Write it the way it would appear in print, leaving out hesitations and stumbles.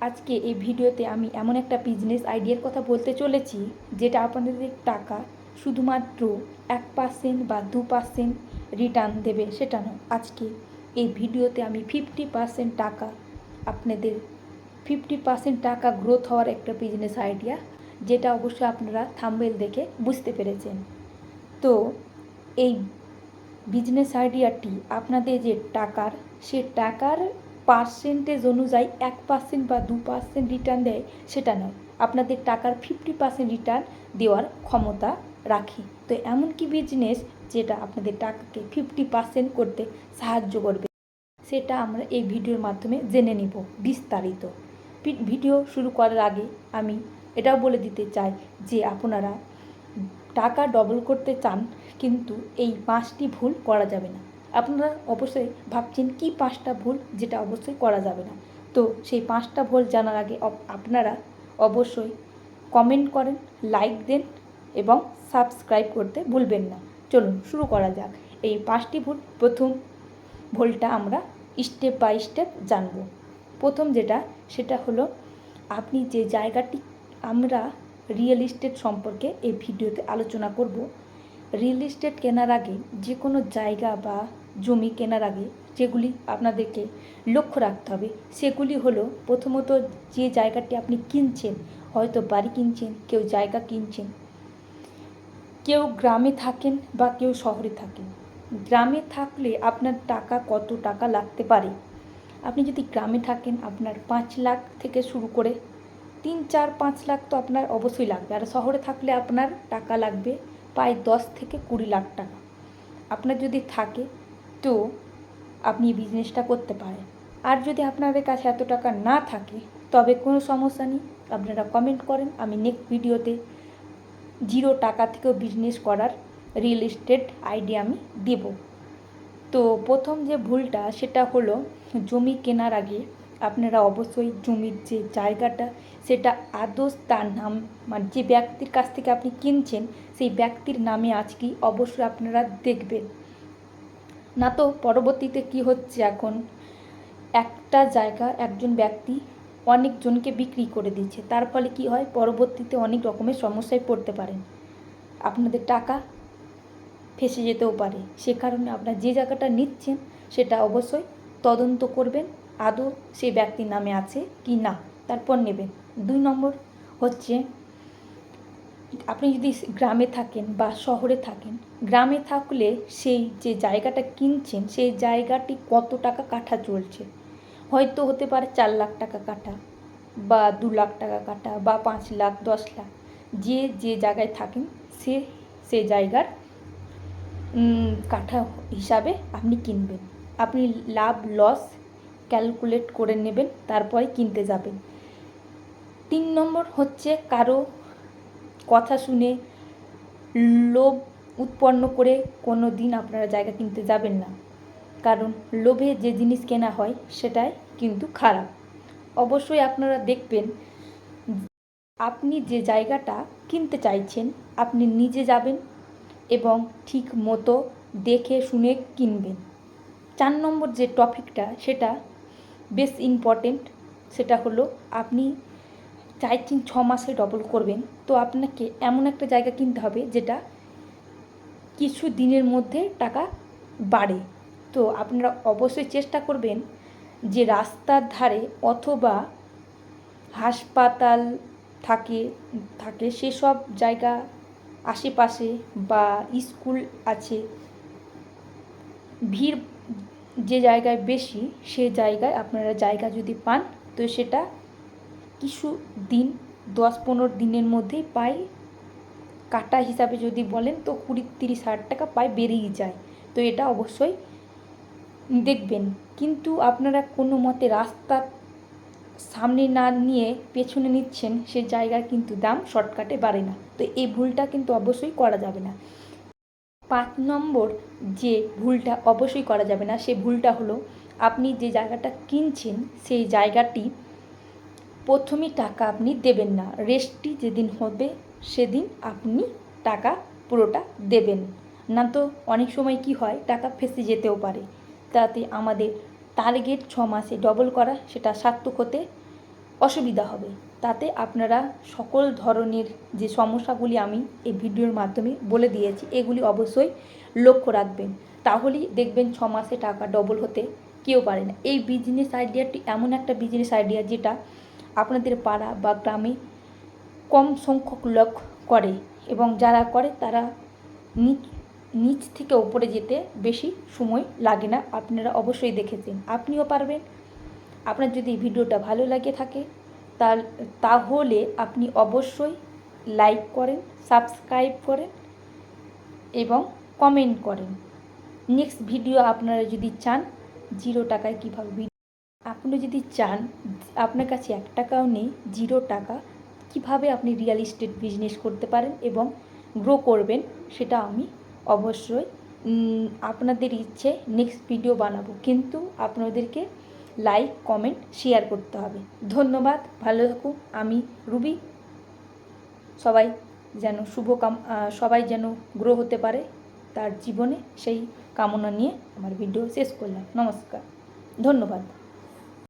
আজকে এই ভিডিওতে আমি এমন একটা বিজনেস আইডিয়ার কথা বলতে চলেছি যেটা আপনাদের টাকা শুধুমাত্র 1% বা 2% রিটার্ন দেবে সেটা নয়। আজকে এই ভিডিওতে আমি 50% টাকা আপনাদের 50% টাকা গ্রোথ হওয়ার একটা বিজনেস আইডিয়া, যেটা অবশ্যই আপনারা থাম্বনেল দেখে বুঝতে পেরেছেন। তো এই বিজনেস আইডিয়াটি আপনাদের যে টাকার, সে টাকার পার্সেন্টেজ অনুযায়ী 1% বা 2% রিটার্ন দেয় সেটা নয়, আপনাদের টাকার 50% রিটার্ন দেওয়ার ক্ষমতা রাখে। তো এমন কি বিজনেস যেটা আপনাদের টাকাকে 50% করতে সাহায্য করবে, সেটা আমরা এই ভিডিওর মাধ্যমে জেনে নিব বিস্তারিত। ভিডিও শুরু করার আগে আমি এটাও বলে দিতে চাই যে আপনারা টাকা ডবল করতে চান, কিন্তু এই 5টি ভুল করা যাবে না। আপনারা অবশ্যই ভাবছেন কি 5টা ভুল যেটা অবশ্যই করা যাবে না। তো সেই 5টা ভুল জানার আগে আপনারা অবশ্যই কমেন্ট করেন, লাইক দেন এবং সাবস্ক্রাইব করতে ভুলবেন না। চলুন শুরু করা যাক। এই 5টি ভুল, প্রথম ভুলটা আমরা স্টেপ বাই স্টেপ জানব। প্রথম যেটা, সেটা হলো আপনি যে জায়গাটি, আমরা রিয়েল এস্টেট সম্পর্কে এই ভিডিওতে আলোচনা করব। রিয়েল এস্টেট কেনার আগে, যে কোনো জায়গা বা জমি কেনার আগে যেগুলি আপনাদেরকে লক্ষ্য রাখতে হবে সেগুলি হলো, প্রথমত যে জায়গাটি আপনি কিনছেন, হয়তো বাড়ি কিনছেন, কেউ জায়গা কিনছেন, কেউ গ্রামে থাকেন বা কেউ শহরে থাকেন। গ্রামে থাকলে আপনার টাকা কত টাকা লাগতে পারে, আপনি যদি গ্রামে থাকেন আপনার 5 লাখ থেকে শুরু করে 3, 4, 5 লাখ তো আপনার অবশ্যই লাগবে। আর শহরে থাকলে আপনার টাকা লাগবে প্রায় 10 থেকে 20 লাখ টাকা। আপনার যদি থাকে তো আপনি বিজনেসটা করতে পারেন। আর যদি আপনাদের কাছে এত টাকা না থাকে তবে কোনো সমস্যা নেই, আপনারা কমেন্ট করেন, আমি নেক্সট ভিডিওতে 0 টাকা থেকেও বিজনেস করার রিয়েল এস্টেট আইডিয়া আমি দেব। তো প্রথম যে ভুলটা, সেটা হলো জমি কেনার আগে আপনারা অবশ্যই জমির যে জায়গাটা, সেটা আদৌ তার নাম, মানে যে ব্যক্তির কাছ থেকে আপনি কিনছেন সেই ব্যক্তির নামে আছে কি, অবশ্যই আপনারা দেখবেন। না তো পরবর্তীতে কি হচ্ছে, এখন একটা জায়গা একজন ব্যক্তি অনেকজনকে বিক্রি করে দিচ্ছে, তার ফলে কি হয়, পরবর্তীতে অনেক রকমের সমস্যায় পড়তে পারেন, আপনাদের টাকা ফেঁসে যেতেও পারে। সে কারণে আপনার যে জায়গাটা নিচ্ছেন সেটা অবশ্যই তদন্ত করবেন আদৌ সেই ব্যক্তির নামে আছে কি না, তারপর নেবেন। 2 নম্বর হচ্ছে, আপনি যদি গ্রামে থাকেন বা শহরে থাকেন, গ্রামে থাকলে সেই যে জায়গাটা কিনছেন সেই জায়গাটি কত টাকা কাঠা চলছে, হয়তো হতে পারে 4 লাখ টাকা কাঠা বা 2 লাখ টাকা কাঠা বা 5 লাখ 10 লাখ, যে জায়গায় থাকেন সে জায়গার কাঠা হিসাবে আপনি কিনবেন। আপনি লাভ লস ক্যালকুলেট করে নেবেন, তারপরে কিনতে যাবেন। 3 নম্বর হচ্ছে, কারো কথা শুনে লোভ উৎপন্ন করে কোনো দিন আপনারা জায়গা কিনতে যাবেন না, কারণ লোভে যে জিনিস কেনা হয় সেটাই কিন্তু খারাপ। অবশ্যই আপনারা দেখবেন, আপনি যে জায়গাটা কিনতে চাইছেন আপনি নিজে যাবেন এবং ঠিক মতো দেখে শুনে কিনবেন। 4 নম্বর যে টপিকটা, সেটা বেশ ইম্পর্টেন্ট। সেটা হলো, আপনি চাইছেন 6 মাসে ডবল করবেন, তো আপনাকে এমন একটা জায়গা কিনতে হবে যেটা কিছু দিনের মধ্যে টাকা বাড়ে। তো আপনারা অবশ্যই চেষ্টা করবেন যে রাস্তার ধারে অথবা হাসপাতাল থাকে সেসব জায়গা আশেপাশে, বা স্কুল আছে, ভিড় যে জায়গায় বেশি সে জায়গায় আপনারা জায়গা যদি পান, তো সেটা কিছু দিন 10-15 দিনের মধ্যেই পাই, কাটা হিসাবে যদি বলেন তো 20-30 হাজার টাকা পায় বেরিয়ে যায়। তো এটা অবশ্যই দেখবেন। কিন্তু আপনারা কোনো মতে রাস্তার সামনে না নিয়ে পেছনে নিচ্ছেন, সে জায়গার কিন্তু দাম শর্টকাটে বাড়ে না। তো এই ভুলটা কিন্তু অবশ্যই করা যাবে না। 5 নম্বর যে ভুলটা অবশ্যই করা যাবে না, সে ভুলটা হলো, আপনি যে জায়গাটা কিনছেন সেই জায়গাটি প্রথমেই টাকা আপনি দেবেন না, রেস্টটি যেদিন হবে সেদিন আপনি টাকা পুরোটা দেবেন। না তো অনেক সময় কি হয়, টাকা ফেঁসে যেতেও পারে। তাতে আমাদের টার্গেট 6 মাসে ডবল করা, সেটা সার্থক হতে অসুবিধা হবে। তাতে আপনারা সকল ধরনের যে সমস্যাগুলি আমি এই ভিডিওর মাধ্যমে বলে দিয়েছি এগুলি অবশ্যই লক্ষ্য রাখবেন। তাহলেই দেখবেন 6 মাসে টাকা ডবল হতে কেউ পারে না। এই বিজনেস আইডিয়াটি এমন একটা বিজনেস আইডিয়া যেটা আপনাদের পাড়া বা গ্রামে কম সংখ্যক লোক করে, এবং যারা করে তারা নিচ থেকে উপরে যেতে বেশি সময় লাগে না। আপনারা অবশ্যই দেখেছেন, আপনিও পারবেন। আপনার যদি ভিডিওটা ভালো লাগে থাকে তাহলে আপনি অবশ্যই লাইক করেন, সাবস্ক্রাইব করেন এবং কমেন্ট করেন। নেক্সট ভিডিও আপনারা যদি চান 0 টাকায় কীভাবে আপনি যদি চান আপনার কাছে 1 টাকাও নেই, 0 টাকা কিভাবে আপনি রিয়েল এস্টেট বিজনেস করতে পারেন এবং গ্রো করবেন, সেটা আমি অবশ্যই আপনাদের ইচ্ছে নেক্সট ভিডিও বানাবো। কিন্তু আপনাদেরকে লাইক, কমেন্ট, শেয়ার করতে হবে। ধন্যবাদ, ভালো থাকুন। আমি রুবি। সবাই যেন সবাই যেন গ্রো হতে পারে তার জীবনে, সেই কামনা নিয়ে আমার ভিডিও শেষ করলাম। নমস্কার, ধন্যবাদ।